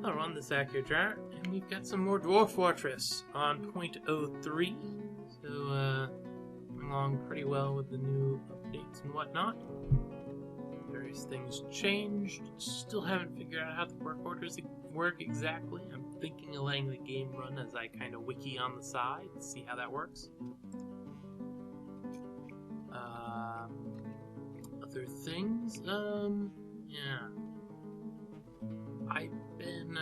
I'll run this Akhier jar, and we've got some more Dwarf Fortress on 0.03. So, coming along pretty well with the new updates and whatnot. Various things changed. Still haven't figured out how the work orders work exactly. I'm thinking of letting the game run as I kind of wiki on the side, see how that works. Other things, yeah. I've been,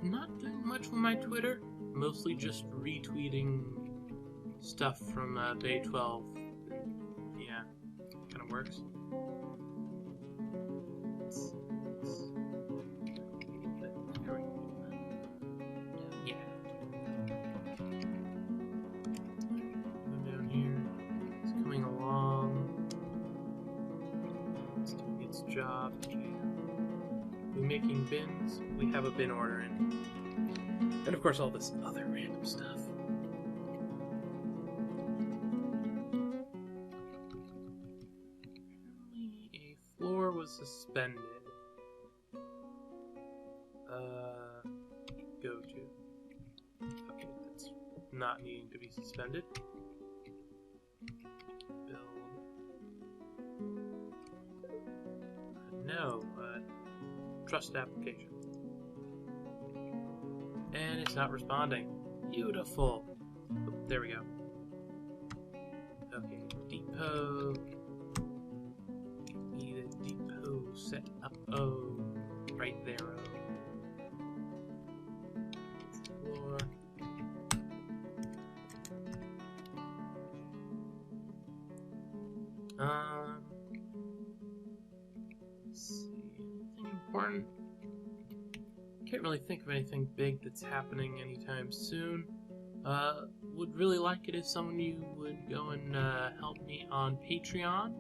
not doing much with my Twitter, mostly just retweeting stuff from, Day 12. Yeah, kind of works. Yeah. Go down here. It's coming along. It's doing its job. We're making bins. We have a bin order in. And of course all this other random stuff. Apparently a floor was suspended. Go to. Okay, that's not needing to be suspended. Build. No, trust application. And it's not responding. Beautiful. Oh, there we go. Okay, depot. Need a depot set up. Oh, right there. Oh. Floor. Let's see. Anything important? Can't really think of anything big that's happening anytime soon. Would really like it if some of you would go and help me on Patreon.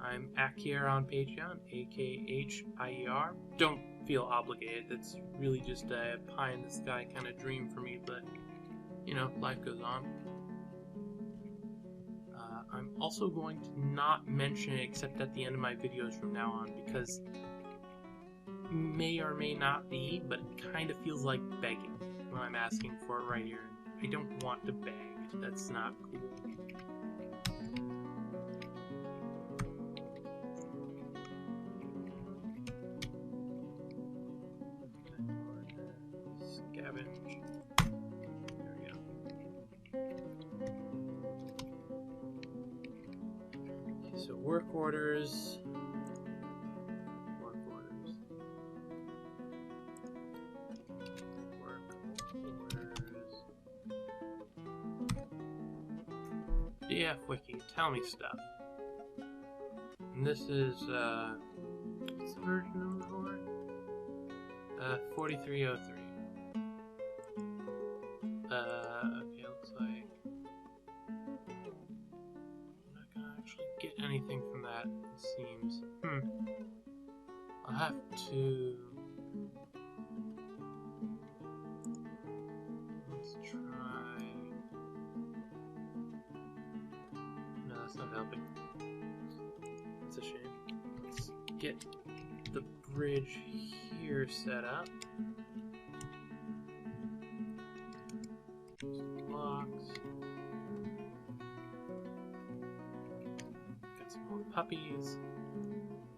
I'm Akhier on Patreon, Akhier. Don't feel obligated. That's really just a pie in the sky kind of dream for me, but you know, life goes on. I'm also going to not mention it except at the end of my videos from now on because may or may not be, but it kind of feels like begging when I'm asking for it right here. I don't want to beg. That's not cool. Scavenge. There we go. Okay, so work orders. DF Wiki, tell me stuff. And this is, what's the version number for it? 4303. Okay, looks like I'm not gonna actually get anything from that, it seems. I'll have to... Let's try... No, that's not helping. It's a shame. Let's get the bridge here set up. Blocks. Got some more puppies.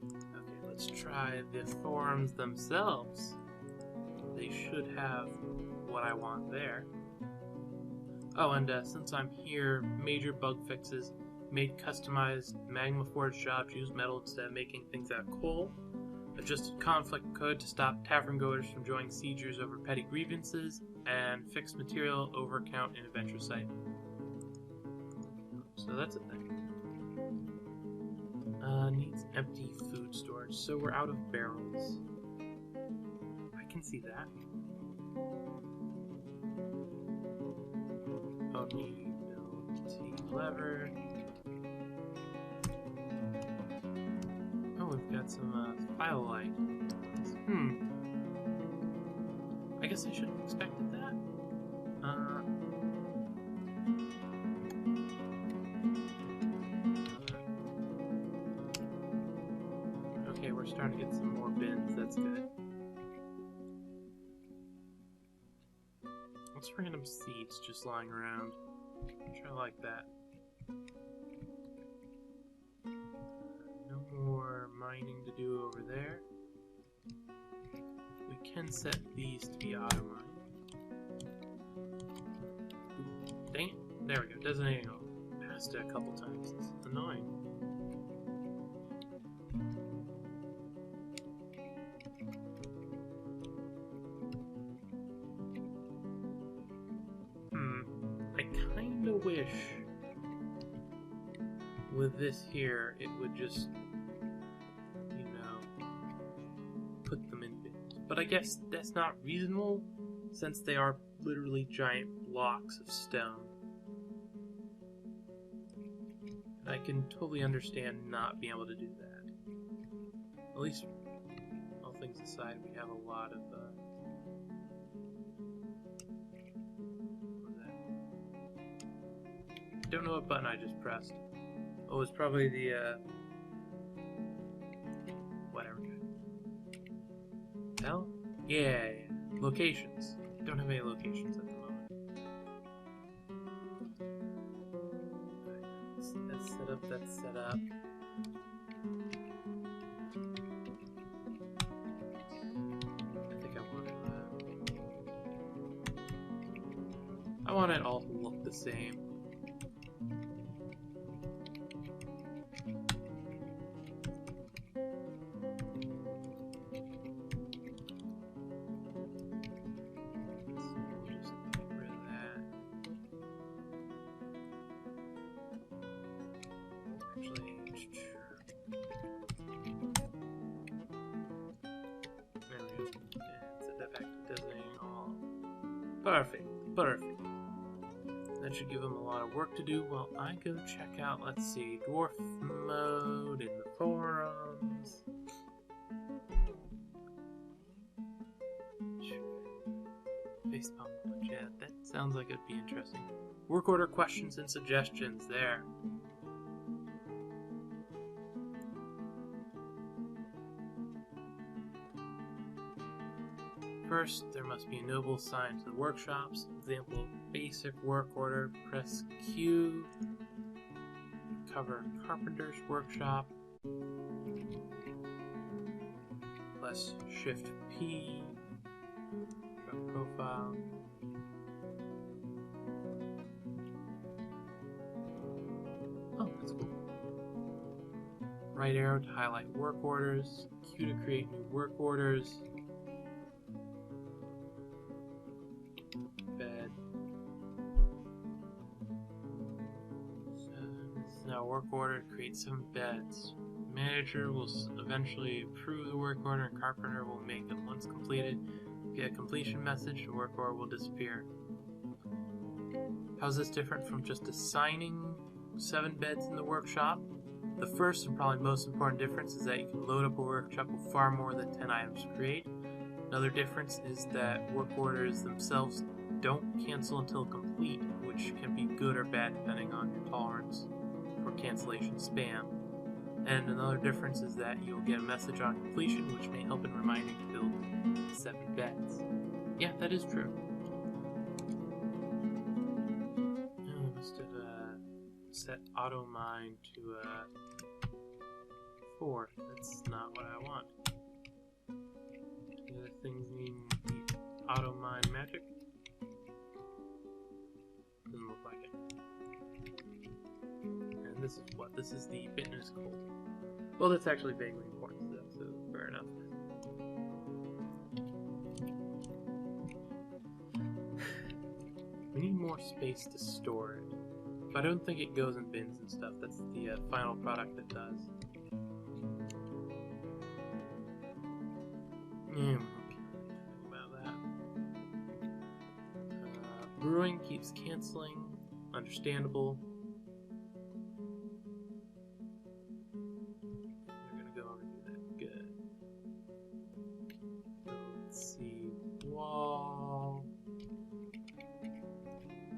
Okay, let's try the forums themselves. They should have what I want there. Oh, and since I'm here, major bug fixes. Made customized Magma Forge jobs, use metal instead of making things out of coal. Adjusted conflict code to stop tavern goers from joining siegers over petty grievances. And fixed material overcount in adventure site. So that's a thing. Needs empty food storage, so we're out of barrels. I can see that. Only build T-lever. Oh, we've got some firelight. I guess I should have expected that. Okay, we're starting to get some more more bins, that's good. What's random seeds just lying around? I like that. No more mining to do over there. We can set these to be auto mine. Dang it. There we go. Designating all. Passed it a couple times. It's annoying. I kinda wish with this here it would just, you know, put them in bins. But I guess that's not reasonable since they are literally giant blocks of stone. I can totally understand not being able to do that. At least, all things aside, we have a lot of, what was that? Don't know what button I just pressed. Oh, it's probably the, whatever. Hell? Yeah. Locations. Don't have any locations at the moment. That's set up, that's set up. I think I wanted that. I want it all to look the same. Perfect, perfect. That should give them a lot of work to do while I go check out, let's see, dwarf mode in the forums. Facepalm, yeah, that sounds like it'd be interesting. Work order questions and suggestions there. First, there must be a noble assigned to the workshops. Example, basic work order, press Q. Cover carpenter's workshop. Press Shift P. Profile. Oh, that's cool. Right arrow to highlight work orders. Q to create new work orders. Work order, create 7 beds. Manager will eventually approve the work order and carpenter will make it once completed. Get a completion message, the work order will disappear. How's this different from just assigning 7 beds in the workshop? The first and probably most important difference is that you can load up a workshop with far more than 10 items to create. Another difference is that work orders themselves don't cancel until complete, which can be good or bad depending on your tolerance for cancellation spam. And another difference is that you'll get a message on completion, which may help in reminding to build 7 beds. Yeah, that is true. Oh, I must have set auto mine to 4. That's not what I want. The other things need auto mine magic. Doesn't look like it. This is what? This is the fitness goal. Well, that's actually vaguely important stuff, so fair enough. We need more space to store it. But I don't think it goes in bins and stuff. That's the final product that does. Yeah, okay. About that. Brewing keeps canceling. Understandable.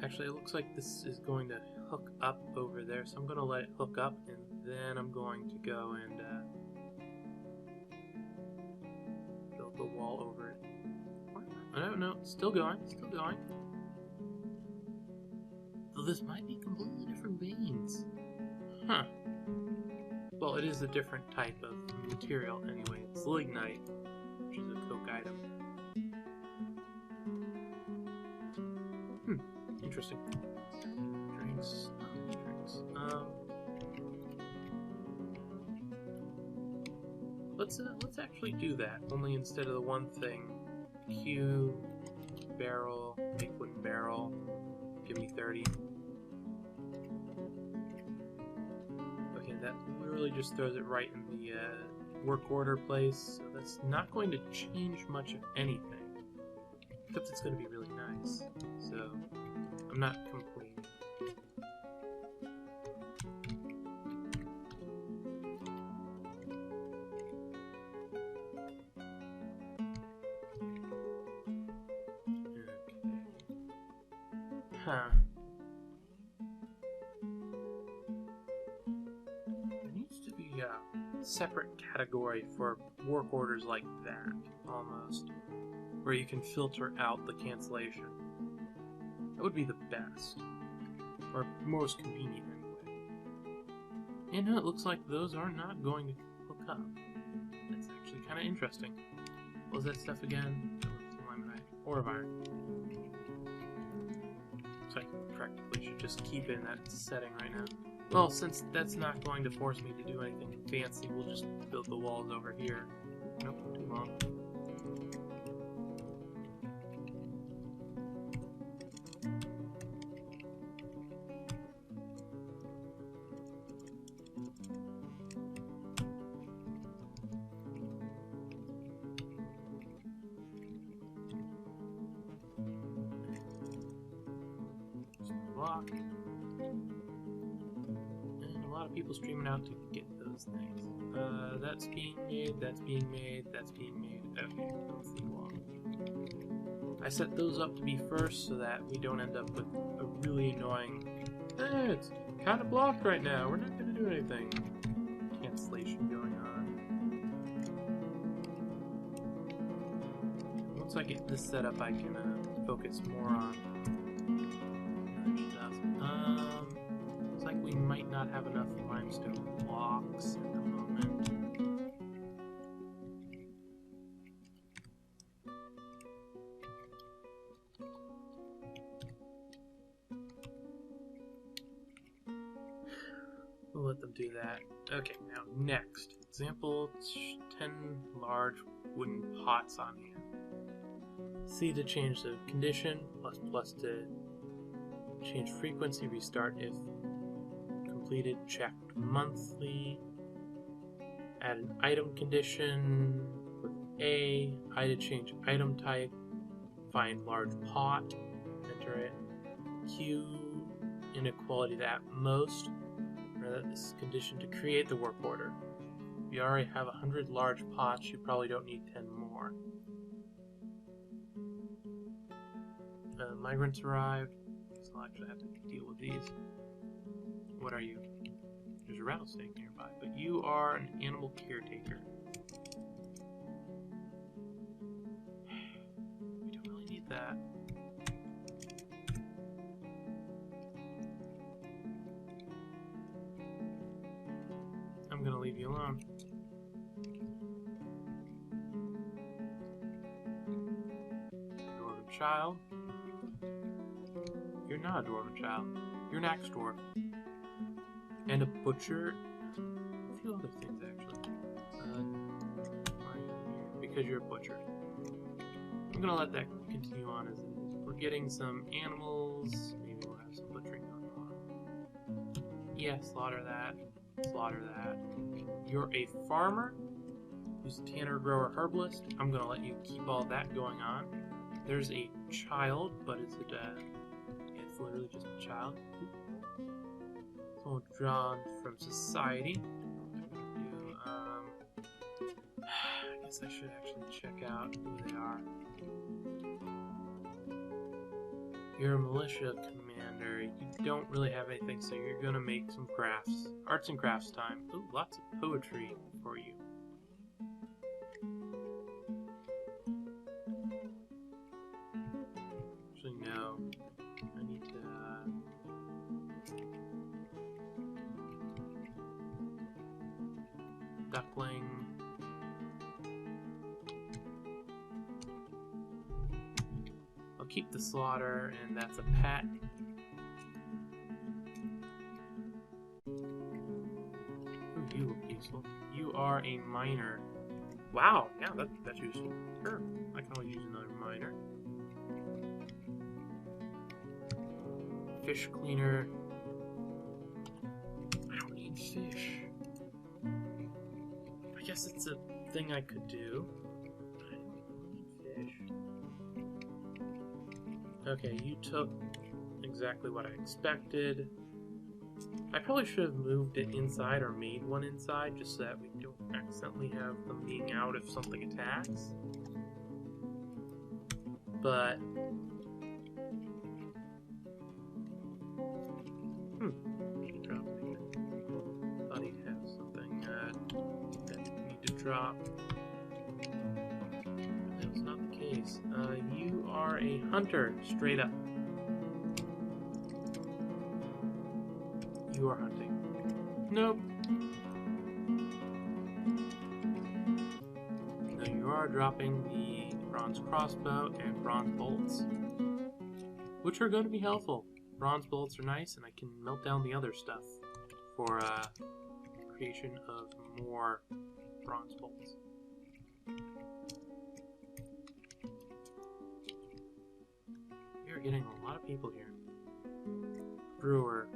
Actually, it looks like this is going to hook up over there, so I'm going to let it hook up, and then I'm going to go and a wall over it. Oh, no, still going, still going. Though this might be completely different veins. Huh. Well, it is a different type of material anyway. It's lignite, which is a coke item. Interesting. Drinks. Let's actually do that. Only instead of the one thing, Q, barrel, make wooden barrel, give me 30. Okay, that literally just throws it right in the work order place, so that's not going to change much of anything. Except it's going to be really nice, so I'm not complaining. Huh. There needs to be a separate category for work orders like that, almost, where you can filter out the cancellation. That would be the best, or most convenient anyway. And it looks like those are not going to hook up. That's actually kind of interesting. What was that stuff again? Limonite, ore of iron. So I practically should just keep it in that setting right now. Well, since that's not going to force me to do anything fancy, we'll just build the walls over here. Nope, too long. Block. And a lot of people streaming out to get those things. That's being made, that's being made, that's being made. Okay, let's leave along. I set those up to be first so that we don't end up with a really annoying, it's kind of blocked right now, we're not going to do anything. Cancellation going on. Once I get this set up, I can focus more on stuff. Looks like we might not have enough limestone blocks at the moment. We'll let them do that. Okay, now next. Example 10 large wooden pots on hand. C to change the condition, plus to change frequency, restart if completed, checked monthly. Add an item condition with A, I to change item type, find large pot, enter it. Q, inequality to at most, this condition to create the work order. If you already have 100 large pots, you probably don't need 10 more. Migrants arrived. I'll actually have to deal with these. What are you? There's a rattlesnake nearby, but you are an animal caretaker. We don't really need that. I'm gonna leave you alone. Dwarven child. You're not a dwarven child. You're an axe dwarf. And a butcher. A few other things, actually. Because you're a butcher. I'm gonna let that continue on as it is. We're getting some animals. Maybe we'll have some butchering going on. Yeah, slaughter that. Slaughter that. You're a farmer who's a tanner, grower, herbalist. I'm gonna let you keep all that going on. There's a child, but is it it's literally just a child. So drawn from society. I guess I should actually check out who they are. You're a militia commander. You don't really have anything, so you're gonna make some crafts. Arts and crafts time. Ooh, lots of poetry for you. duckling. I'll keep the slaughter, and that's a pet. Ooh, you look useful. You are a miner. Wow, yeah, that's useful. Sure, I can always use another miner. Fish cleaner. I don't need fish. I guess it's a thing I could do. I don't need fish. Okay, you took exactly what I expected. I probably should have moved it inside or made one inside just so that we don't accidentally have them being out if something attacks. But thought he'd have something that we need to drop. That was not the case. You are a hunter, straight up. You are hunting. Nope. No, you are dropping the bronze crossbow and bronze bolts, which are going to be helpful. Bronze bolts are nice, and I can melt down the other stuff for creation of more bronze bolts. You're getting a lot of people here. Brewer.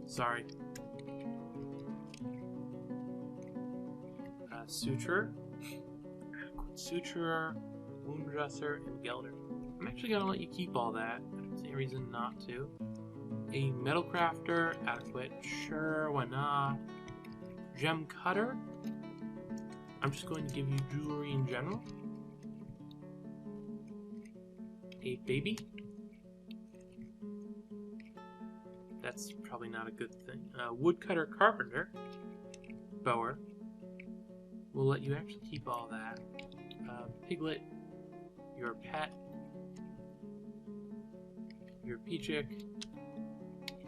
Sorry. Suturer. Suturer, wound dresser, and gelder. I'm actually gonna let you keep all that. I don't see any reason not to. A metal crafter, adequate. Sure, why not? Gem cutter. I'm just going to give you jewelry in general. A baby. That's probably not a good thing. Woodcutter carpenter. Bower. We'll let you actually keep all that. Piglet. Your pet. Your peachick.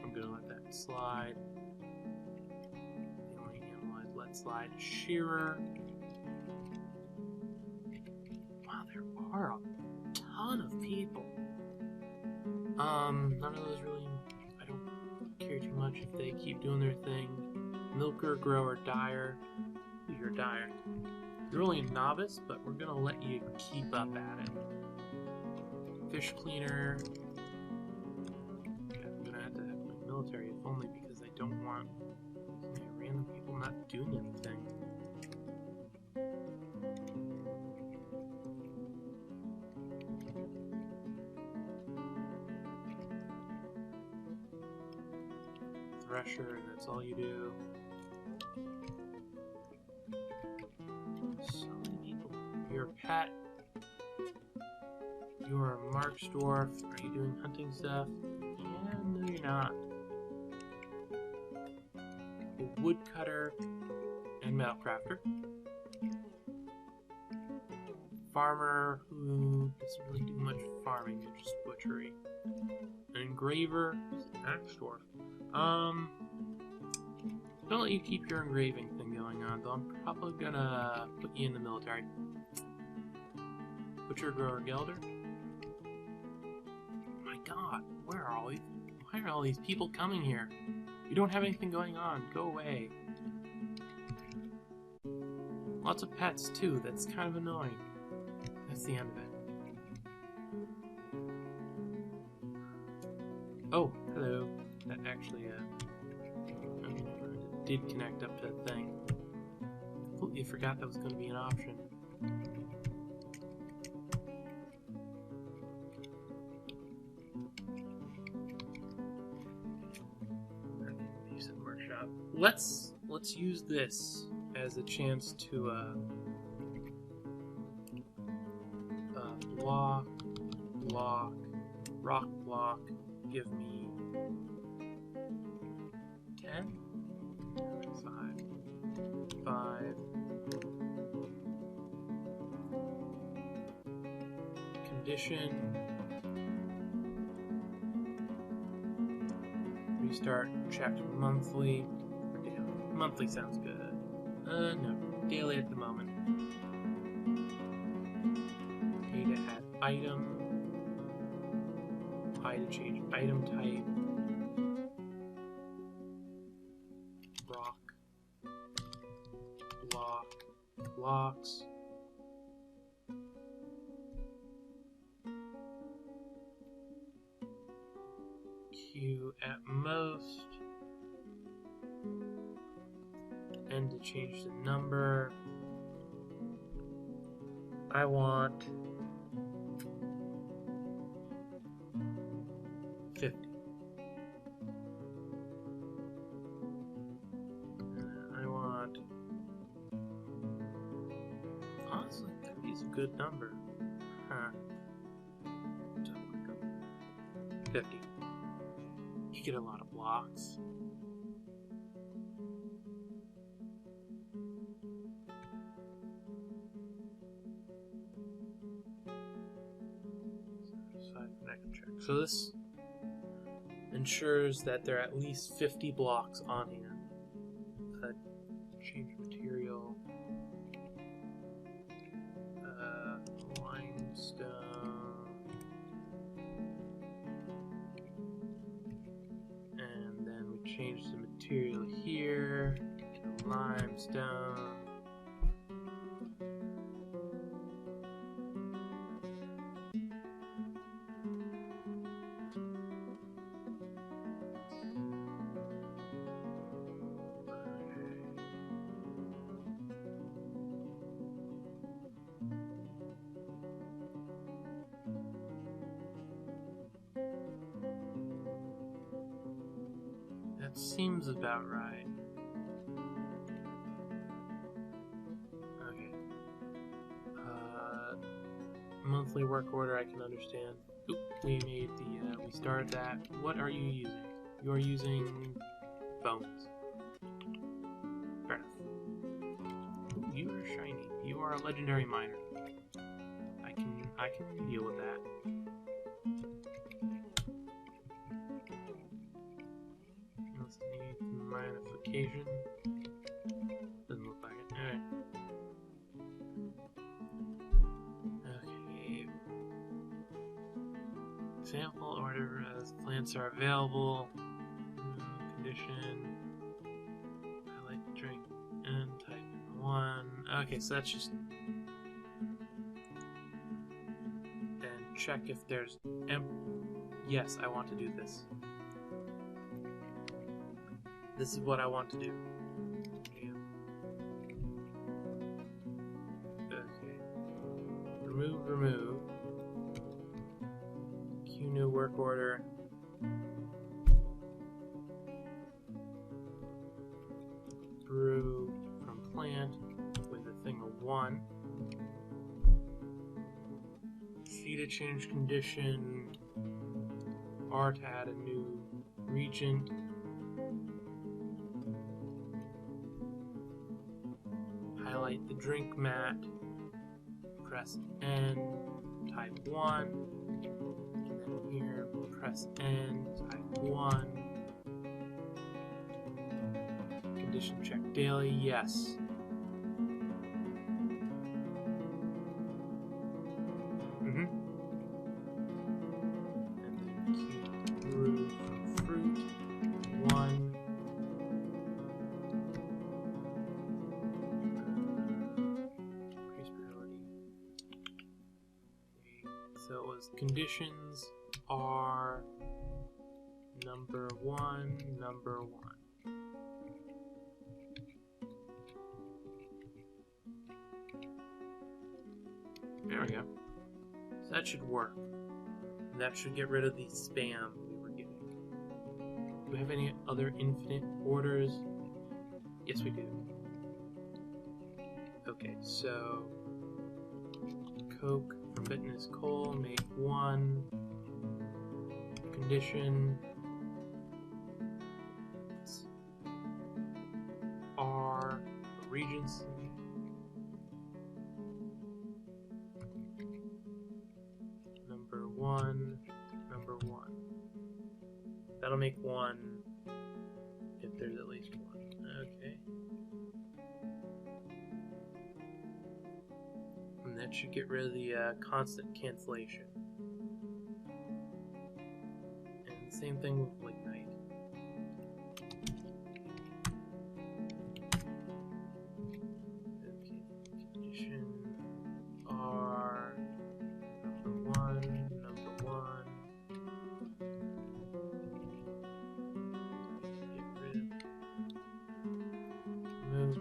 I'm gonna let that slide. The only animal I'd let slide. Shearer. Wow, there are a ton of people. None of those really. I don't care too much if they keep doing their thing. Milker, grower, dyer. Ooh, you're a dyer. You're only a novice, but we're gonna let you keep up at it. Fish cleaner. I'm gonna have to have my military, if only because I don't want random people not doing anything. Thresher, and that's all you do. So many people. You're a pet. You're a Mark's dwarf. Are you doing hunting stuff? Yeah, no, you're not. A woodcutter and metal crafter. Farmer who doesn't really do much farming, just butchery. An engraver who's an axe dwarf. Don't let you keep your engraving thing going on, though I'm probably gonna put you in the military. Butcher, grower, gelder. My god, why are all these people coming here? You don't have anything going on, go away. Lots of pets too, that's kind of annoying. That's the end of it. Oh, hello. That actually, did connect up to the thing. Completely forgot that was going to be an option. Decent workshop. Let's use this as a chance to block, rock block. Give me 10. 5. Condition. Restart checked monthly. monthly sounds good. No, daily at the moment. Data add item. I to change item type. Rock. Block. Blocks. Q at most. N to change the number. I want 50. I want, honestly, 30 is a good number. Huh. 50. You get a lot of blocks. So this ensures that there are at least 50 blocks on hand. Change material. Limestone. And then we change the material here to limestone. That seems about right. Okay. Monthly work order I can understand. Oop, we made the, we started that. What are you using? You're using bones. Fair enough. Ooh, you are shiny. You are a legendary miner. I can deal with that. Let's need minification. Doesn't look like it. Alright. Okay. Sample order as plants are available. Condition. Highlight drink and type 1. Okay, so that's just. And check if there's. Yes, I want to do this. This is what I want to do. Okay. Remove. Q new work order. Brew from plant with a thing of 1. C to change condition. R to add a new regent. Highlight the drink mat, press N, type 1, and then here, press N, type 1, condition check daily, yes. And then Q brew from fruit, 1. Conditions are number 1. There we go. So that should work. And that should get rid of the spam we were getting. Do we have any other infinite orders? Yes, we do. Okay, so Coke for fitness coal, make 1. Condition R Regency. Number 1. That'll make 1 if there's at least 1. Okay. that should get rid of the constant cancellation. And same thing with Lignite. Okay, condition R number 1. Get rid of. Move.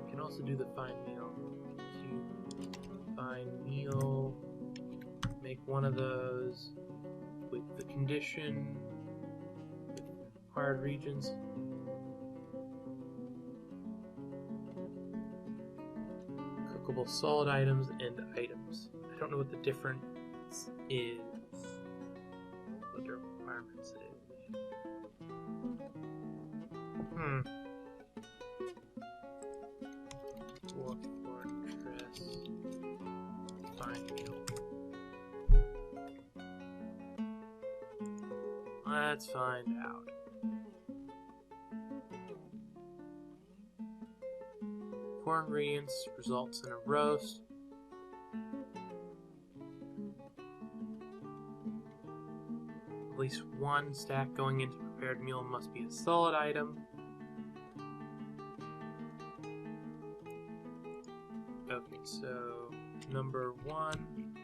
You can also do the find meal. Find meal. Make one of those with the condition with required regions. Cookable solid items and items. I don't know what the difference is. What the requirements is. Dwarf Fortress. Find meal. Let's find out. Core ingredients results in a roast. At least one stack going into prepared meal must be a solid item. Okay, so number 1,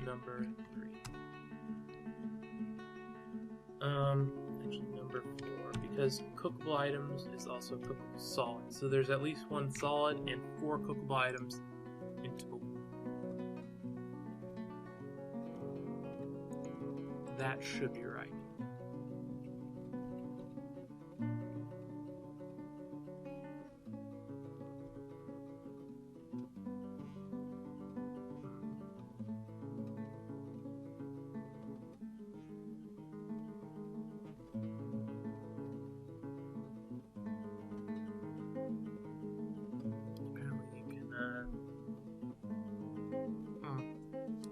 number 3. Actually number 4, because cookable items is also cookable solid. So there's at least one solid and 4 cookable items in total. That should be right.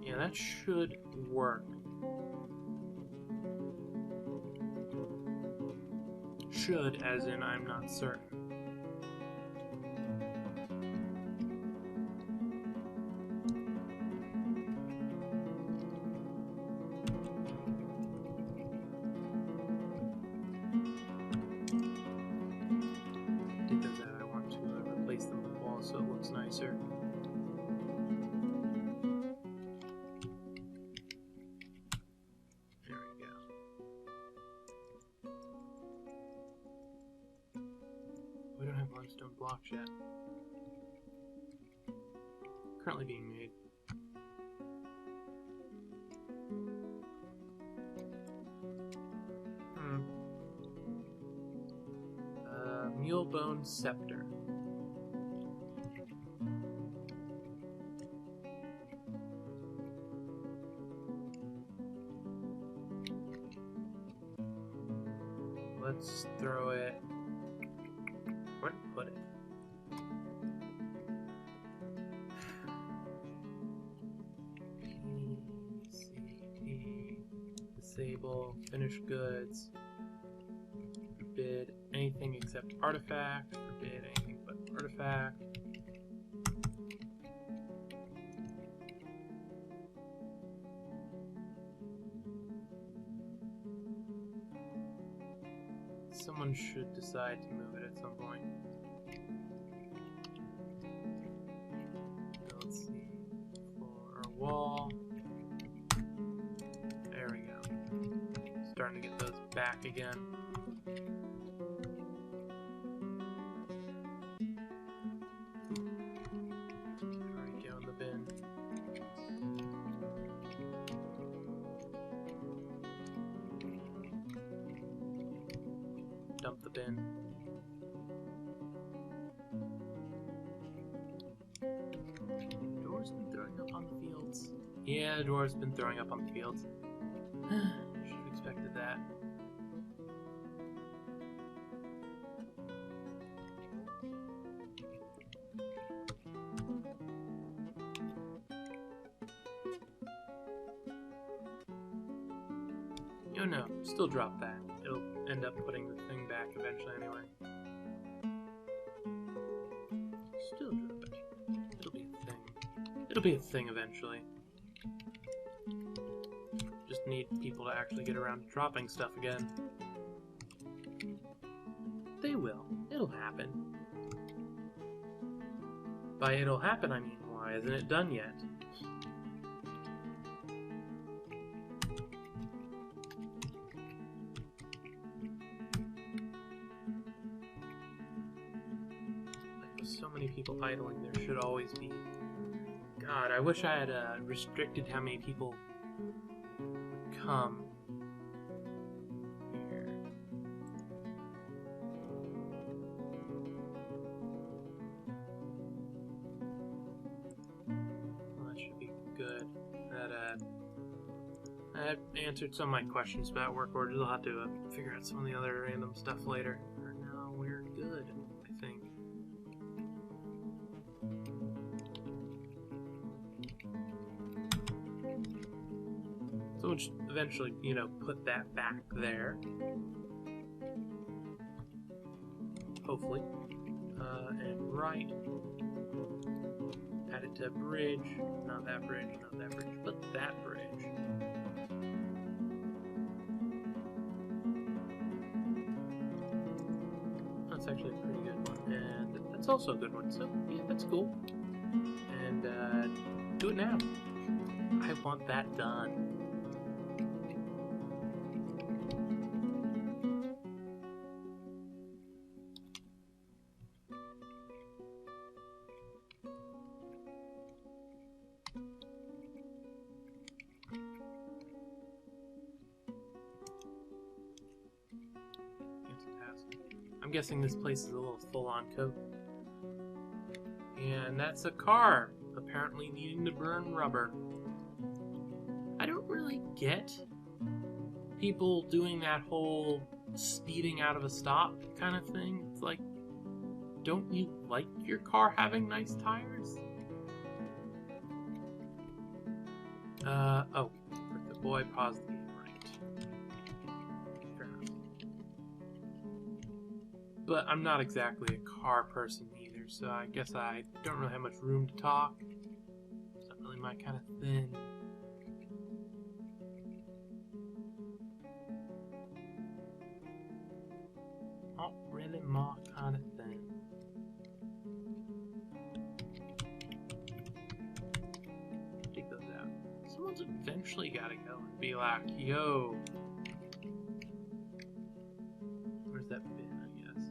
Yeah, that should work. Should, as in I'm not certain. Because I want to replace them with walls so it looks nicer. Limestone blocks yet. Currently being made. Mule bone scepter. Let's throw it. Where to put it? PCP, disable, finished goods, forbid anything except artifact, forbid anything but artifact. Someone should decide to move it at some point. Let's see, for our wall. There we go. Starting to get those back again. Alright, go in the bin. Dump the bin. Dwarf's been throwing up on the fields. Yeah, Dwarf's been throwing up on the fields. Should have expected that. Oh no, still drop that. It'll end up putting the thing back eventually anyway. It'll be a thing eventually. Just need people to actually get around to dropping stuff again. They will. It'll happen. By it'll happen, I mean, why isn't it done yet? Like, with so many people idling, there should always be... God, I wish I had restricted how many people would come here. Well, that should be good. That answered some of my questions about work orders. I'll have to figure out some of the other random stuff later. For now, we're good, I think. So we'll just eventually, you know, put that back there. Hopefully. And right. Add it to a bridge. Not that bridge, not that bridge, but that bridge. That's actually a pretty good one. And that's also a good one. So, yeah, that's cool. And, do it now. I want that done. I'm guessing this place is a little full-on coat. And that's a car, apparently needing to burn rubber. I don't really get people doing that whole speeding out of a stop kind of thing. It's like, don't you like your car having nice tires? Oh, the boy paused the game, right. Fair enough. But I'm not exactly a car person either, so I guess I don't really have much room to talk. It's not really my kind of thing. Not really my kind of thing. Take those out. Someone's eventually gotta go and be like, yo. Where's that bin, I guess?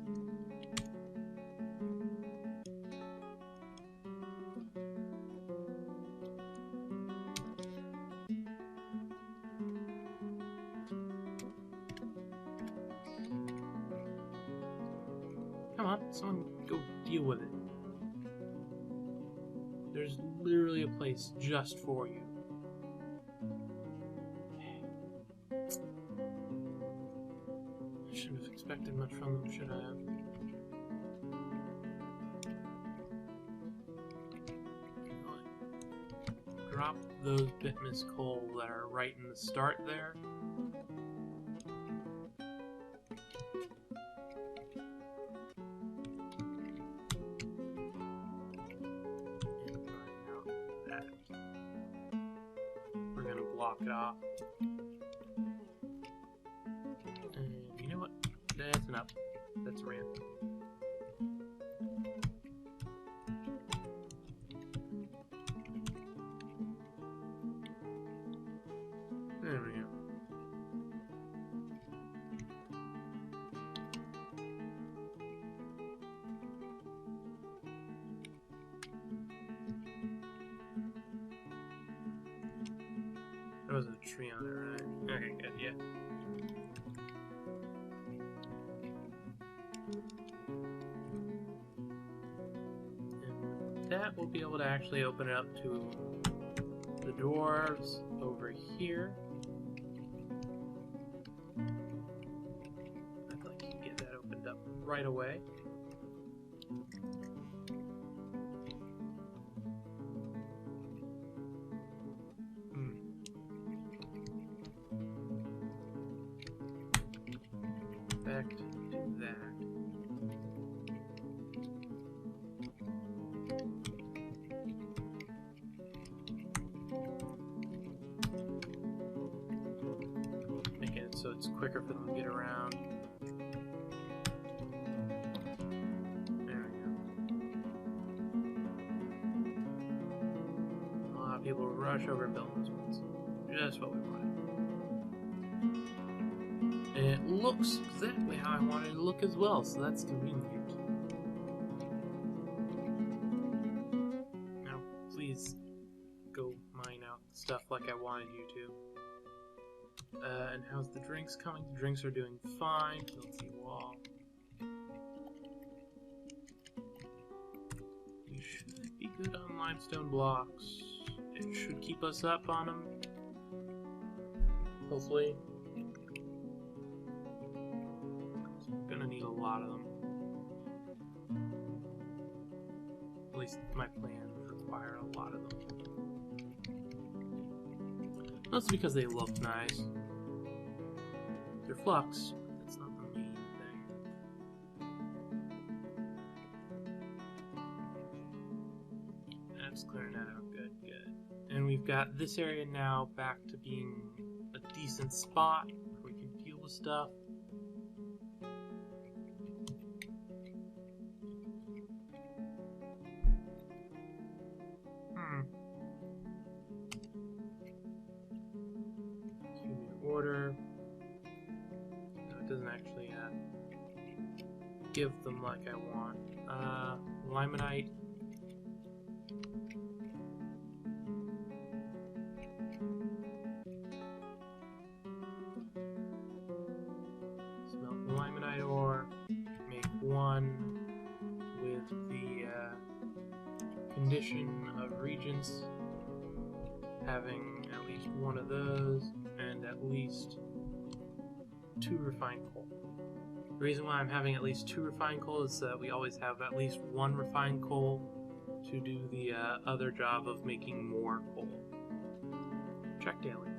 Come on, someone go deal with it. There's literally a place just for you. I shouldn't have expected much from them, should I have? Drop those bitmus coal that are right in the start there. Block it off. And you know what? That's enough. That's a ramp. There we go. There wasn't a tree on it, right? Okay, good, yeah. And that will be able to actually open it up to the dwarves over here. I'd like to get that opened up right away. Do that. quicker for them to get around. There we go. A lot of people rush over and build those ones. Just what we wanted. And it looks exactly how I wanted it to look as well, so that's convenient. Now, please go mine out stuff like I wanted you to. And how's the drinks coming? The drinks are doing fine. Let's see, wall. We should be good on limestone blocks. It should keep us up on them. Hopefully. So we're gonna need a lot of them. At least my plan would require a lot of them. That's because they look nice. They're flux. That's not the main thing. That's clearing that out. Good, good. And we've got this area now back to being a decent spot where we can deal with stuff. Order. No, it doesn't actually give them like I want. Limonite. Smelt limonite ore. Make one with the condition of regents having at least one of those. And at least 2 refined coal. The reason why I'm having at least 2 refined coal is that we always have at least 1 refined coal to do the other job of making more coal. Check daily.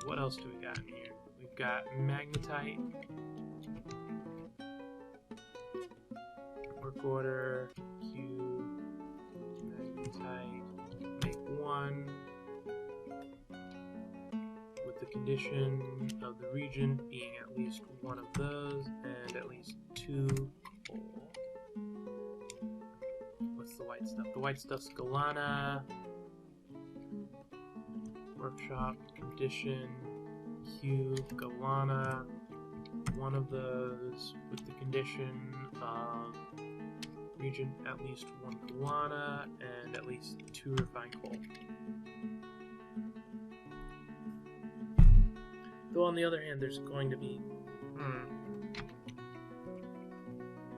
What else do we got in here? We've got magnetite. Work order. Q. Make one with the condition of the region being at least 1 of those and at least 2 coal. What's the white stuff? The white stuff's Galana. Workshop condition Q Galana. 1 of those with the condition of region at least 1 Galana and at least 2 refined coal. Though on the other hand, there's going to be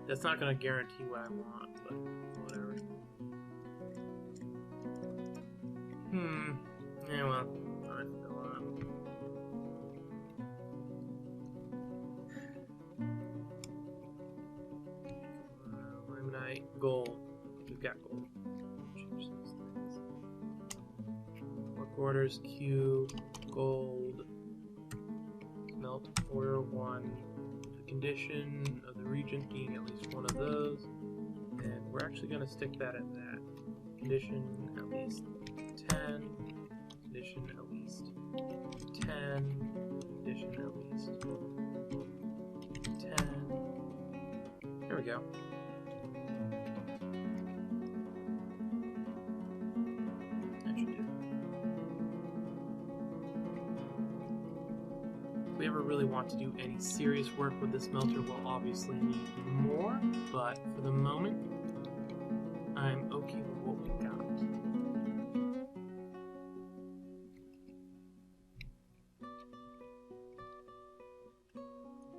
that's not going to guarantee what I want, but whatever. Yeah, well, I fill up. Limonite, gold. We've got gold. Change those things. Work orders, Q, gold. Smelt, order 1. The condition of the region being at least 1 of those. And we're actually going to stick that at that. Condition at least 10. Condition at least 10. Condition at least 10. There we go. If we ever really want to do any serious work with this smelter, we'll obviously need more, but for the moment, I'm okay with what we've got.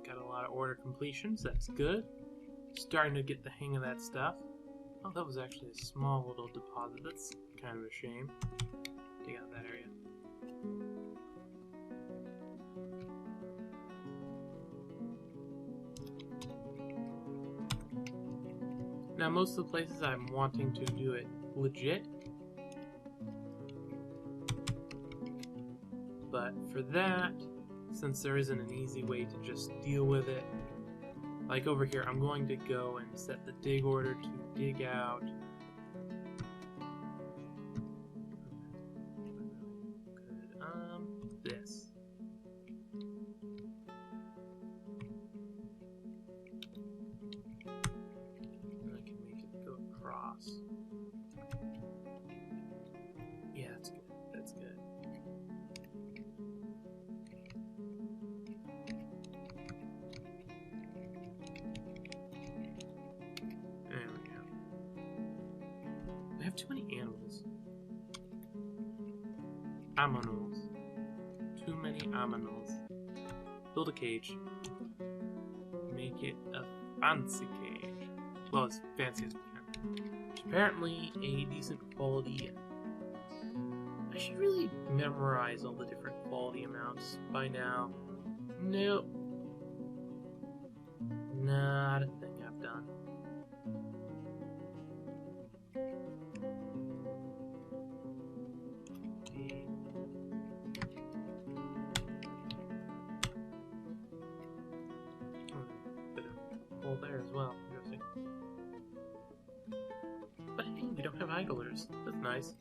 Got a lot of order completions, that's good. Starting to get the hang of that stuff. Oh, that was actually a small little deposit, that's kind of a shame. Dig out that area. Now, most of the places I'm wanting to do it legit, but for that, since there isn't an easy way to just deal with it, like over here, I'm going to go and set the dig order to dig out Too many animals. Aminals. Too many aminals. Build a cage. Make it a fancy cage. Well, as fancy as we can. Apparently a decent quality. I should really memorize all the different quality amounts by now. Nope. Not a thing I've done. Bit of hole there as well. Interesting. But hey, we don't have idlers. That's nice.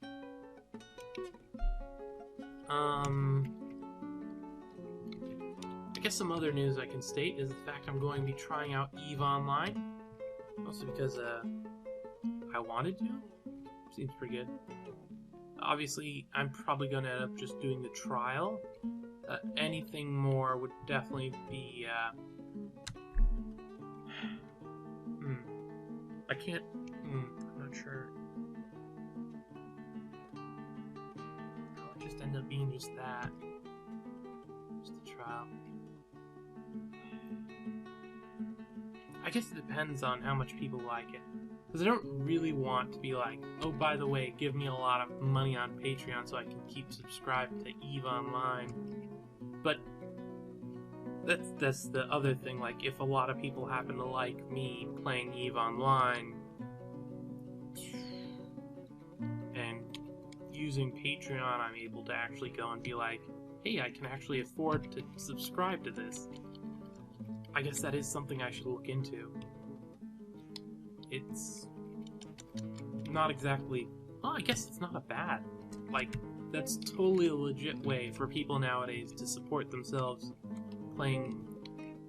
I guess some other news I can state is the fact I'm going to be trying out EVE Online. Also because, I wanted to. Seems pretty good. Obviously, I'm probably going to end up just doing the trial. Anything more would definitely be, I can't, I'm not sure. It'll just end up being just that. Just a trial. I guess it depends on how much people like it. Because I don't really want to be like, oh, by the way, give me a lot of money on Patreon so I can keep subscribed to EVE Online. But that's the other thing. Like, if a lot of people happen to like me playing EVE Online and using Patreon, I'm able to actually go and be like, hey, I can actually afford to subscribe to this. I guess that is something I should look into. It's not exactly... Well, I guess it's not a bad. Like, that's totally a legit way for people nowadays to support themselves playing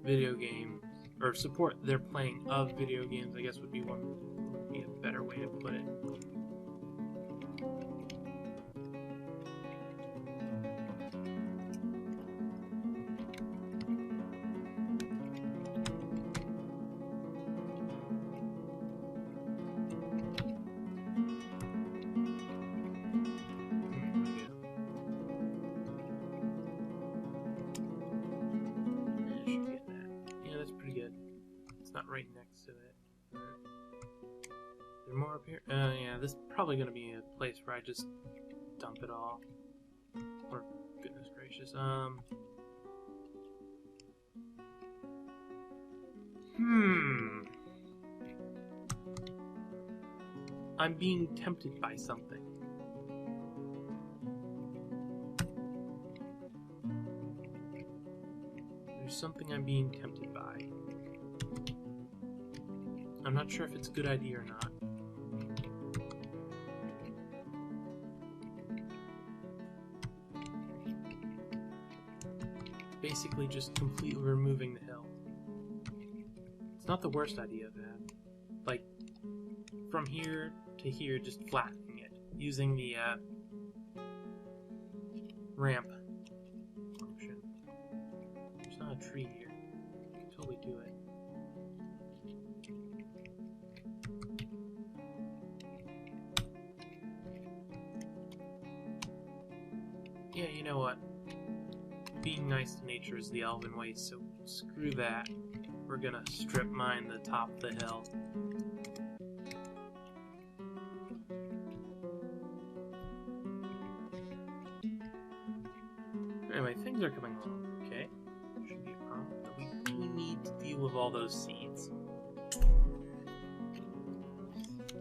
video games. Or support their playing of video games, I guess would be a better way to put it. Right next to it. Is there more up here? Yeah, this is probably gonna be a place where I just dump it all. Or, goodness gracious, I'm being tempted by something. There's something I'm being tempted by. I'm not sure if it's a good idea or not. Basically just completely removing the hill. It's not the worst idea I've had. Like, from here to here, just flattening it. Using the, ramp function. There's not a tree here. I can totally do it. Yeah, you know what? Being nice to nature is the elven way, so screw that. We're gonna strip mine the top of the hill. Anyway, things are coming along, okay? Should be a problem, but we do need to deal with all those seeds.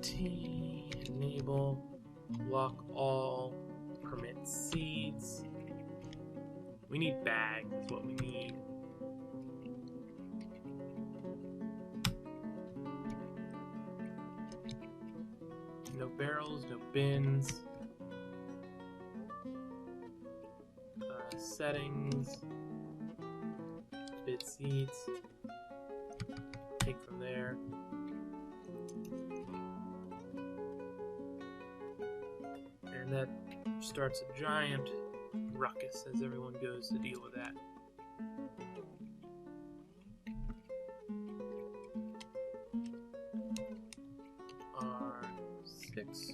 T, enable, block all, permit seeds. We need bags, is what we need. No barrels, no bins. Settings. Bid seeds. Take from there. And that starts a giant ruckus as everyone goes to deal with that. R6.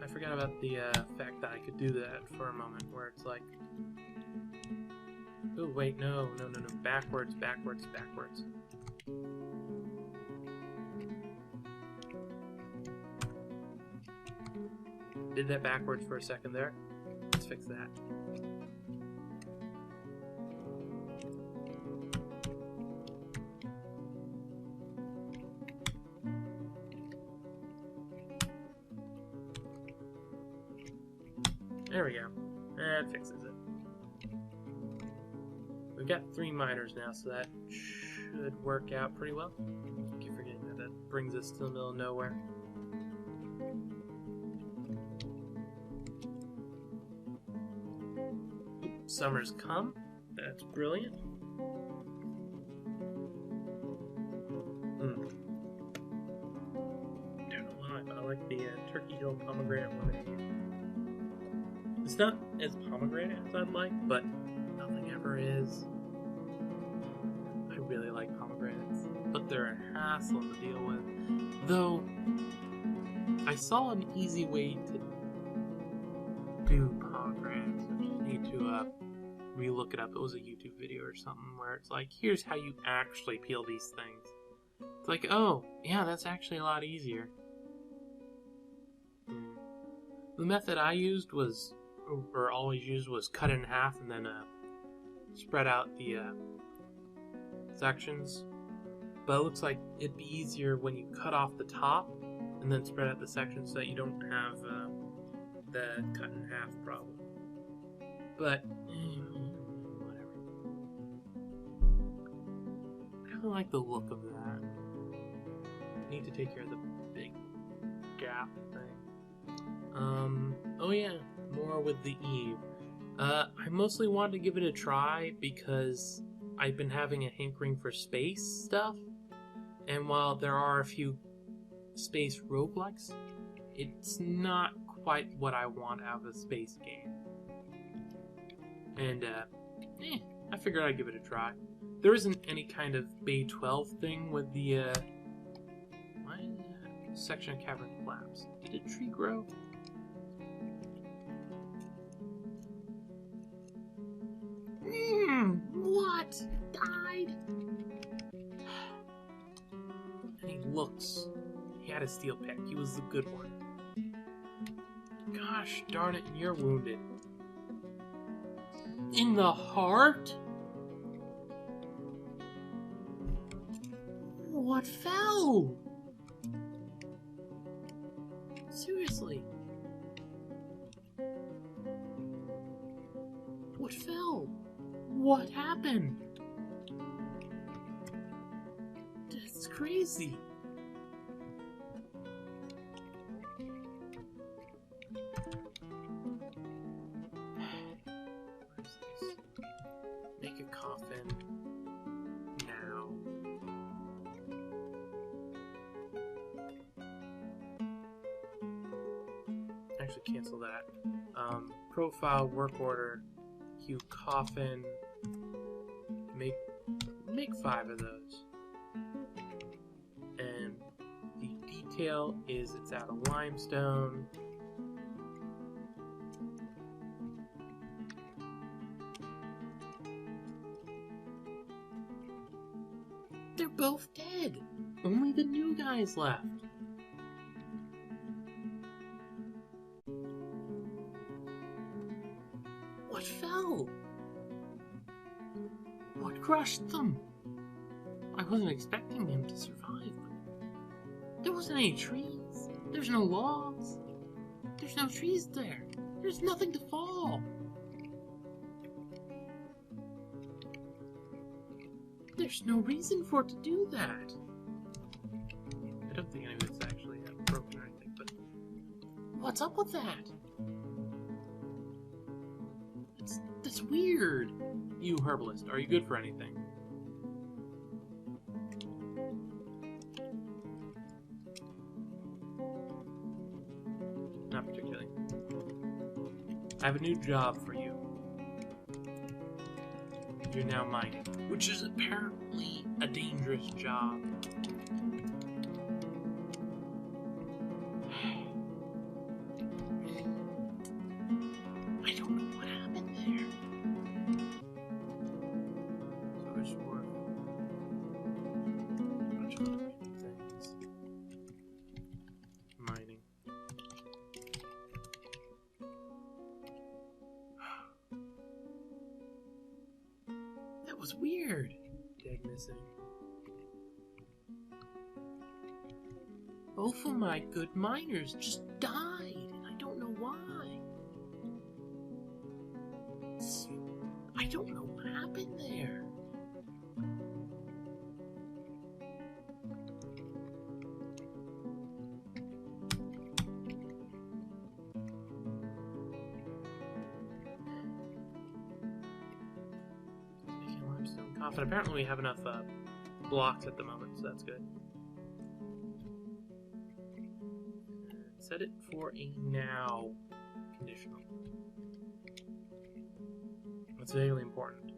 I forgot about the fact that I could do that for a moment, where it's like, oh wait, no, backwards. Did that backwards for a second there. Let's fix that. There we go. That fixes it. We've got 3 miners now, so that should work out pretty well. I keep forgetting that. That brings us to the middle of nowhere. Summer's come. That's brilliant. Don't know why, but I like the Turkey Hill pomegranate lemonade. It's not as pomegranate as I'd like, but nothing ever is. I really like pomegranates, but they're a hassle to deal with. Though, I saw an easy way to do pomegranates. I just need to re-look it up. It was a YouTube video or something where it's like, here's how you actually peel these things. It's like, oh, yeah, that's actually a lot easier. The method I used was, or always used, was cut it in half and then spread out the sections. But it looks like it'd be easier when you cut off the top and then spread out the sections so that you don't have the cut in half problem. But whatever. I kind of like the look of that. I need to take care of the big gap thing. Oh yeah, more with the Eve. I mostly wanted to give it a try because I've been having a hankering for space stuff, and while there are a few space roguelikes, it's not quite what I want out of a space game. And, I figured I'd give it a try. There isn't any kind of Bay 12 thing with the, why is that section of cavern collapse? Did a tree grow? What? Died? And he looks. He had a steel pick. He was the good one. Gosh darn it, and you're wounded. In the heart? What fell? Seriously. What fell? What happened? That's crazy. Where's this? Make a coffin now. Actually, cancel that. Profile, work order, queue coffin. Make 5 of those. And the detail is it's out of limestone. They're both dead. Only the new guy's left. What fell? What crushed them? I wasn't expecting them to survive. There wasn't any trees. There's no logs. There's no trees there. There's nothing to fall. There's no reason for it to do that. I don't think any of it's actually broken or anything, but what's up with that? That's weird. You herbalist, are you good for anything? Not particularly. I have a new job for you. You're now mining, which is apparently a dangerous job. looks weird. Dead missing. Both of my good miners just died, and I don't know why. I don't know what happened there. Making limestone coffin. Apparently we have enough blocks at the moment, so that's good. Set it for a now conditional. That's very important.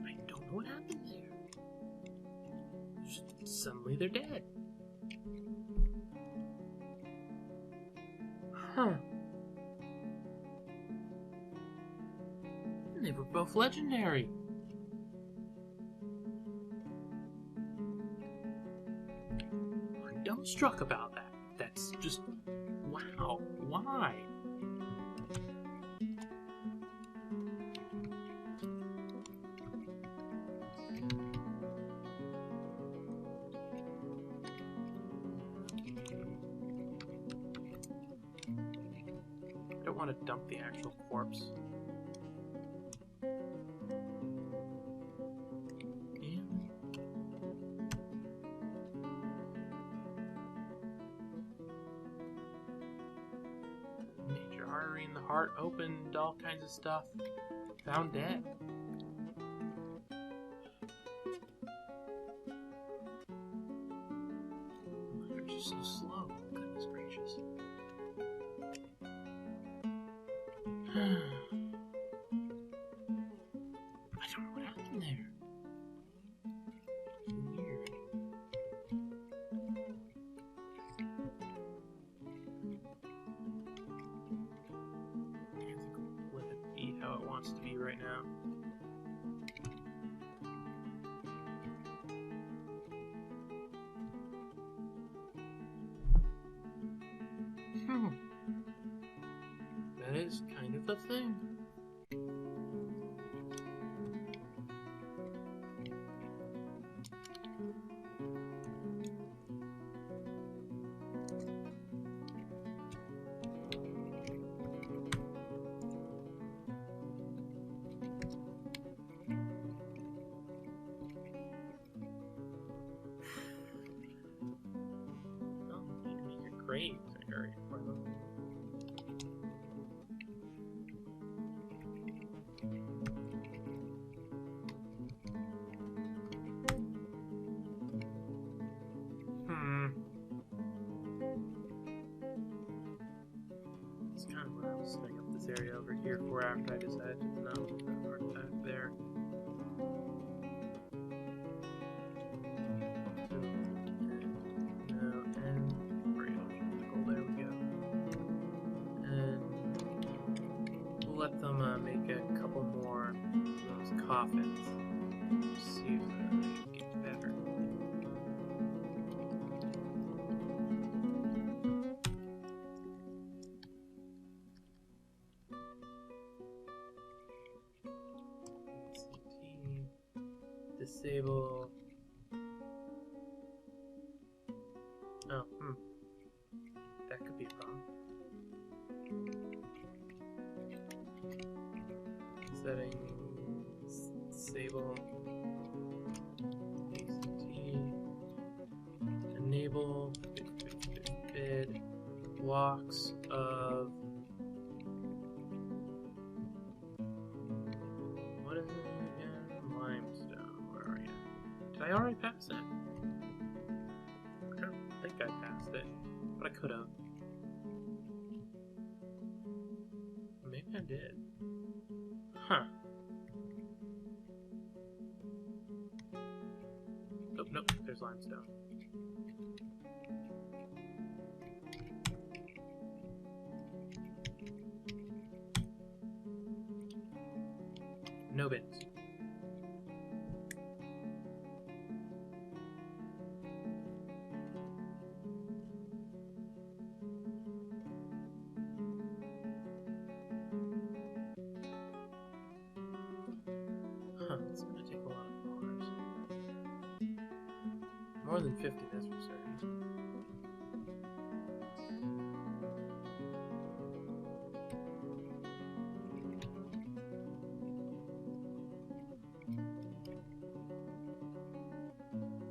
I don't know what happened there. Just suddenly they're dead. Huh. And they were both legendary. I'm dumbstruck about that. That's just... wow. Why? I don't want to dump the actual corpse. Major artery in the heart opened, all kinds of stuff. Found dead. They're just so slow. Goodness gracious. I don't know what happened there. Weird. I think we'll let it be how it wants to be right now. That is kind of a thing. Oh, you need to make a grave area for them. That's kind of what I was setting up this area over here for after I decided to not put that artifact there. No, and there we go. And we'll let them make a couple more of those coffins. See if they get better. Disable. Oh, that could be a problem. Settings. Disable. ACT. Enable. Bid. Blocks of. What is it again? Limestone. Did I already pass it? I don't think I passed it, but I could have. Maybe I did. Huh. Nope, nope, there's limestone. No bits. More than 50, that's for certain.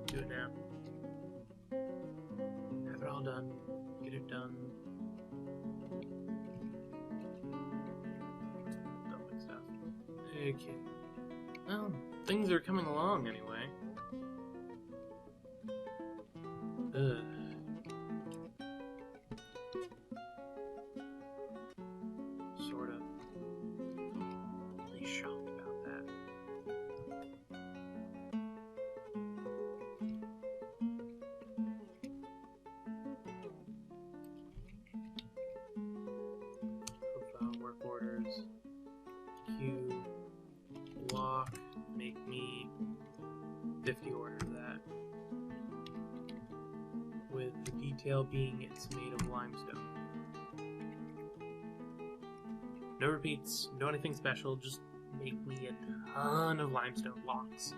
Do it now. Have it all done. Get it done. Dumping stuff. Okay. Well, things are coming along anyway. Ugh. Sort of. Really shocked about that. Profile, work orders, queue, block, make me 50 orders of that. With the detail being it's made of limestone. No repeats, no anything special, just make me a ton of limestone blocks.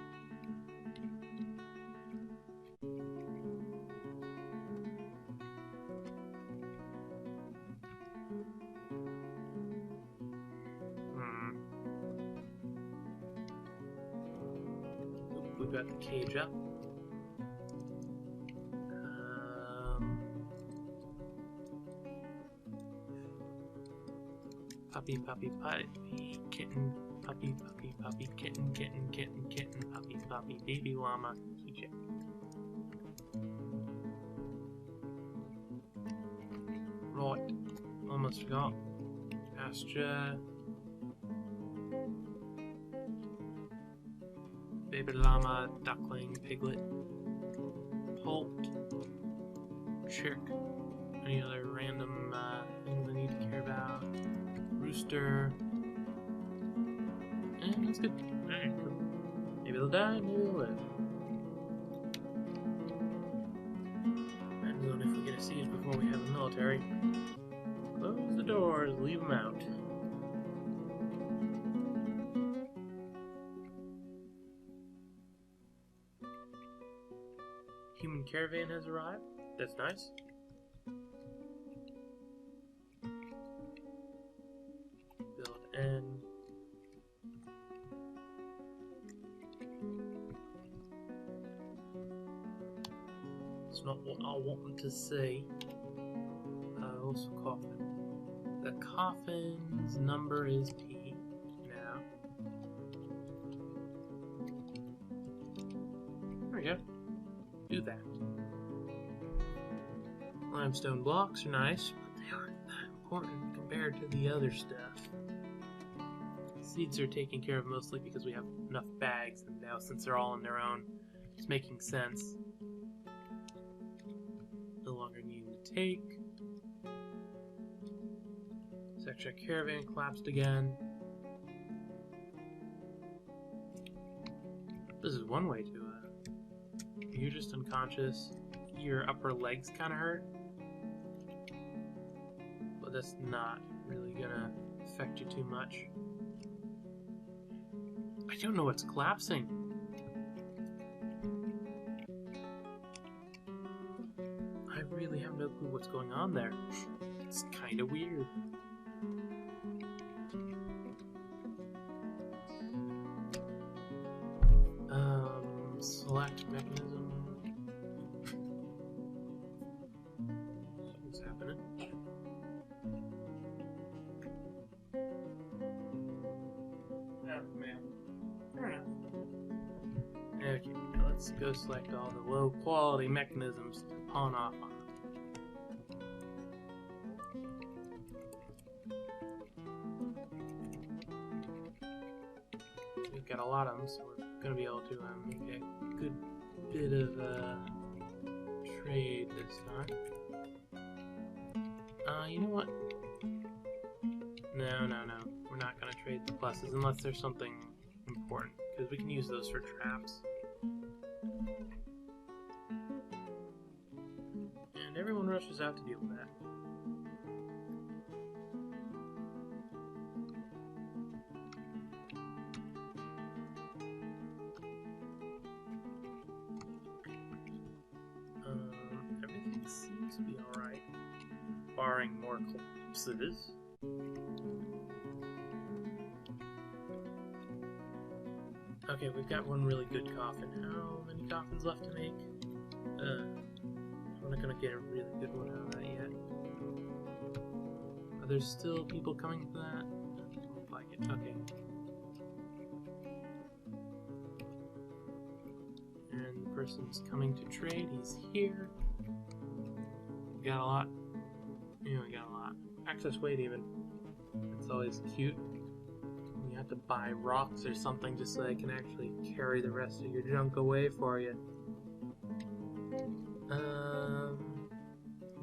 We've got the cage up. Puppy, puppy, puppy, kitten, puppy, puppy, puppy, kitten, kitten, kitten, kitten, puppy, puppy, baby llama, keychain. Right, almost forgot. Pasture. Baby llama, duckling, piglet, poult, chick. Any other random things I need to care about? Rooster. And that's good. Alright, cool. Maybe they'll die, maybe they'll live. And if we get a siege before we have a military, close the doors, leave them out. Human caravan has arrived. That's nice. Build N. It's not what I want to see. Also coffin. The coffin's number is P now. There we go. Do that. Limestone blocks are nice, but they aren't that important compared to the other stuff. Seeds are taken care of mostly because we have enough bags, and now since they're all on their own, it's making sense. No longer needing to take. Extra caravan collapsed again. This is one way to you're just unconscious. Your upper legs kind of hurt, but that's not really gonna affect you too much. I don't know what's collapsing. I really have no clue what's going on there. It's kind of weird. Select mechanism. What's happening? Oh, man. Fair enough. Okay, now let's go select all the low quality mechanisms to pawn off on them. We've got a lot of them, so we're going to be able to make a good bit of trade this time. You know what? No. We're not going to trade the pluses unless there's something important, because we can use those for traps. And everyone rushes out to deal with that. storing more corpses. Okay, we've got one really good coffin. How many coffins left to make? I'm not gonna get a really good one out of that yet. Are there still people coming for that? Doesn't look like it. Okay. And the person's coming to trade. He's here. We got a lot. Yeah, we got a lot. Excess weight even. It's always cute. You have to buy rocks or something just so they can actually carry the rest of your junk away for you.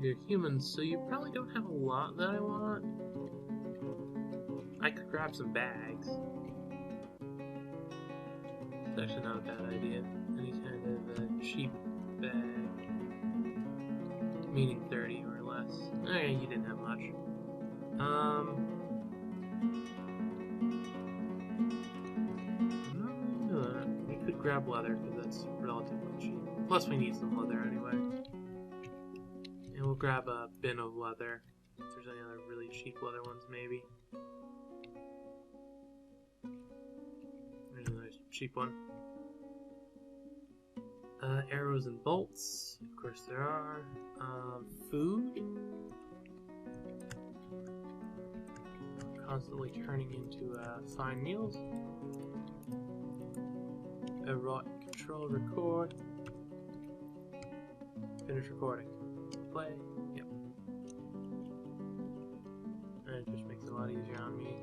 You're humans, so you probably don't have a lot that I want. I could grab some bags. It's actually not a bad idea. Any kind of cheap bag. Meaning 30 or less. Okay, you didn't have much. We could grab leather, because that's relatively cheap. Plus we need some leather anyway. And we'll grab a bin of leather. If there's any other really cheap leather ones, maybe. There's a nice cheap one. Arrows and bolts. Of course there are. Food. Constantly turning into fine meals. Write, control, record. Finish recording. Play. Yep. And it just makes it a lot easier on me.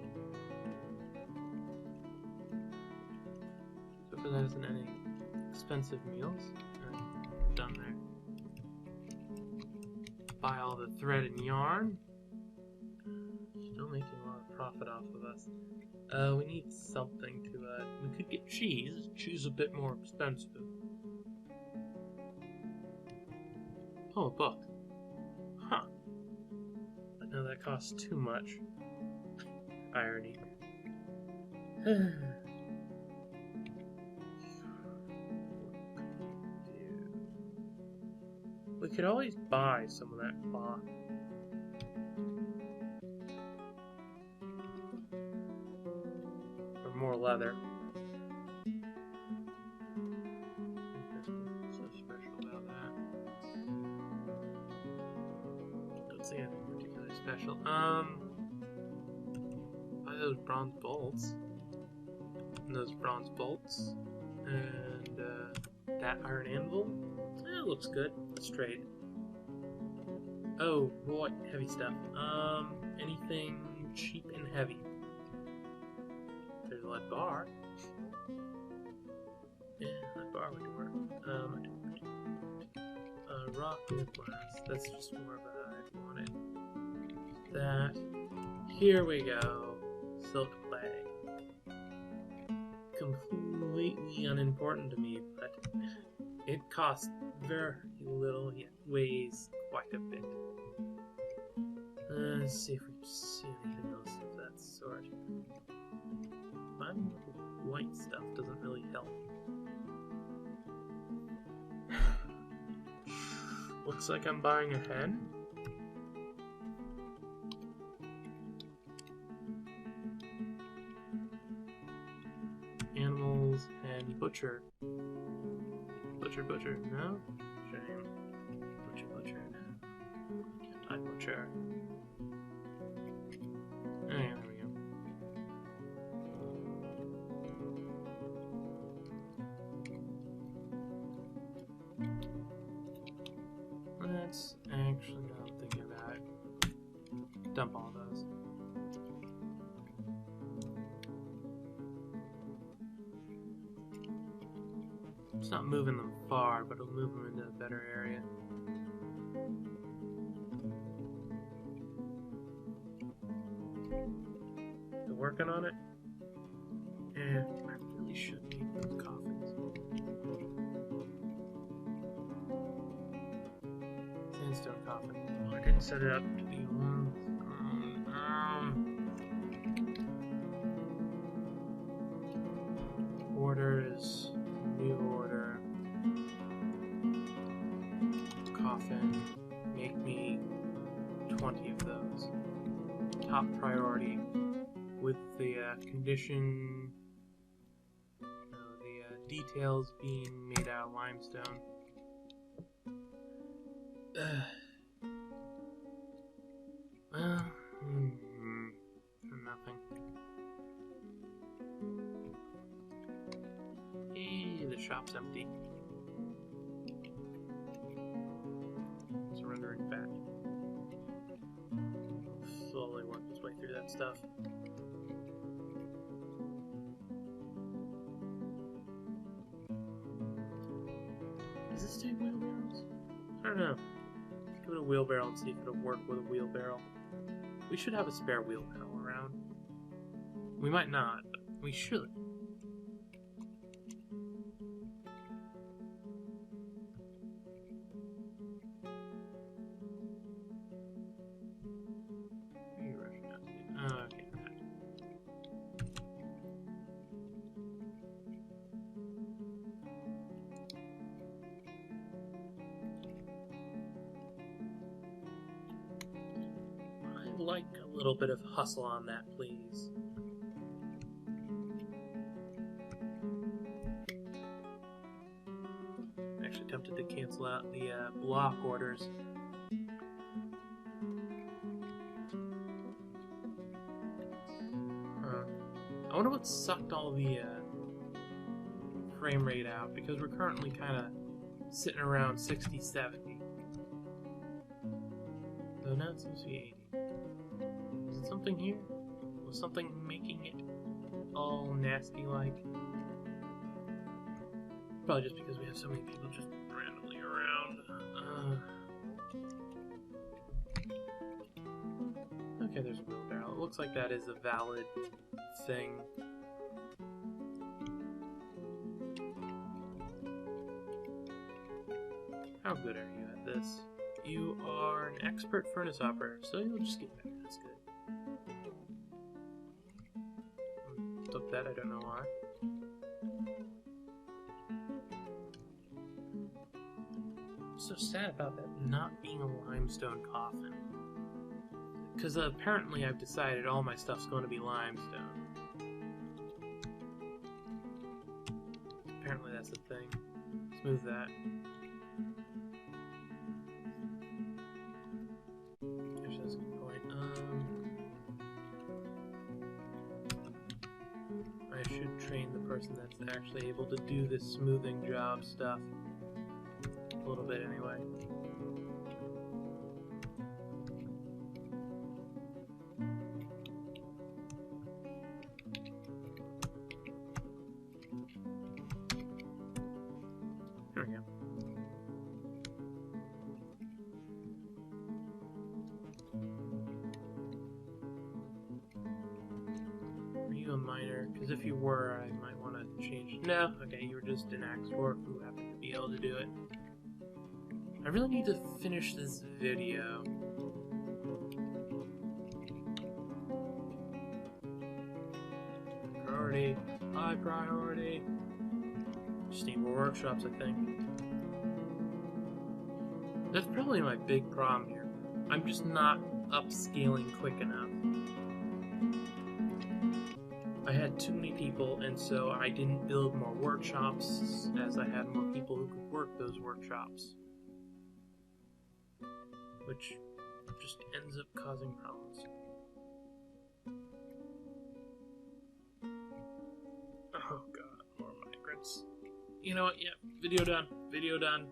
So for that isn't any expensive meals. Alright, we're done there. Buy all the thread and yarn. Still making a lot of profit off of us. We need something to, we could get cheese. Cheese is a bit more expensive. Oh, a book. Huh. But no, that costs too much. Irony. We could always buy some of that cloth. Or more leather. What's so special about that? Don't see anything particularly special. Buy those bronze bolts. And those bronze bolts. And, that iron anvil. That looks good. Let's trade. Oh, right, heavy stuff. Anything cheap and heavy. There's a lead bar. Yeah, lead bar would work. Rock and glass. That's just more of a I want it. That. Here we go. Silk clay. Completely unimportant to me, but it costs very little, yet weighs quite a bit. Let's see if we can see anything else of that sort. Finding white stuff doesn't really help. Looks like I'm buying a hen. Animals and butcher. Butcher, no? Shame. Butcher, no. I butcher. Oh, yeah, there we go. Let's actually, now I'm thinking about it. Dump all those. It's not moving them far, but it'll move them into a better area. Still working on it? Yeah, I really should make those coffins. Sandstone coffin. Oh, I didn't set it up to be one. Orders. New order. Coffin. Make me 20 of those. Top priority with the condition, the details being made out of limestone. Well, nothing. Hey, the shop's empty. Surrendering back. Slowly work its way through that stuff. Does this take wheelbarrows? I don't know. Let's give it a wheelbarrow and see if it'll work with a wheelbarrow. We should have a spare wheelbarrow around. We might not, but we should. Okay. I'd like a little bit of hustle on that, please. I'm actually tempted to cancel out the block orders. I wonder what sucked all the frame rate out, because we're currently kind of sitting around 60, 70. Though now it seems to be 80. Is it something here? Was something making it all nasty like? Probably just because we have so many people just randomly around. Okay, there's a wheelbarrow. It looks like that is a valid thing. How good are you at this? You are an expert furnace operator, so you'll just get better. That's good. Took that, I don't know why. I'm so sad about that not being a limestone coffin. Because apparently I've decided all my stuff's going to be limestone. Apparently that's the thing. Smooth that. Actually, that's a good point. I should train the person that's actually able to do this smoothing job stuff. A little bit anyway. There we go. Are you a miner? Because if you were, I might want to change. No? Okay, you were just an axe dwarf who happened to be able to do it. I really need to finish this video. Priority. High priority. Just need more workshops, I think. That's probably my big problem here. I'm just not upscaling quick enough. I had too many people, and so I didn't build more workshops as I had more people who could work those workshops. Which just ends up causing problems. Oh god, more migrants. You know what, yeah, video done. Video done.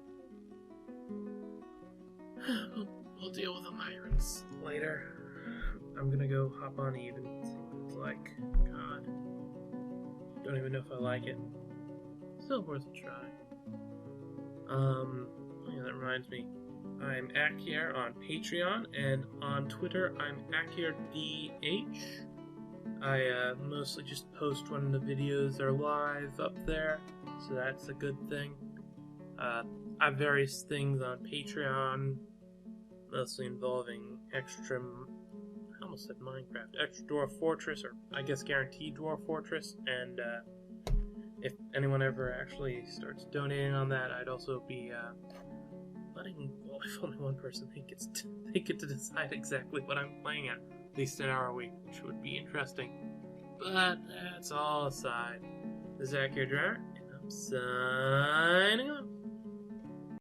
We'll deal with the migrants later. I'm gonna go hop on Eve and see what it's like. God. Don't even know if I like it. Still worth a try. Yeah, that reminds me. I'm Akhier on Patreon, and on Twitter I'm AkhierDH. I mostly just post when the videos are live up there, so that's a good thing. I have various things on Patreon, mostly involving extra, I almost said Minecraft, extra Dwarf Fortress, or I guess guaranteed Dwarf Fortress, and if anyone ever actually starts donating on that, I'd also be well, if only one person, they get to decide exactly what I'm playing at least an hour a week, which would be interesting. But that's all aside. This is Akhier, and I'm signing off.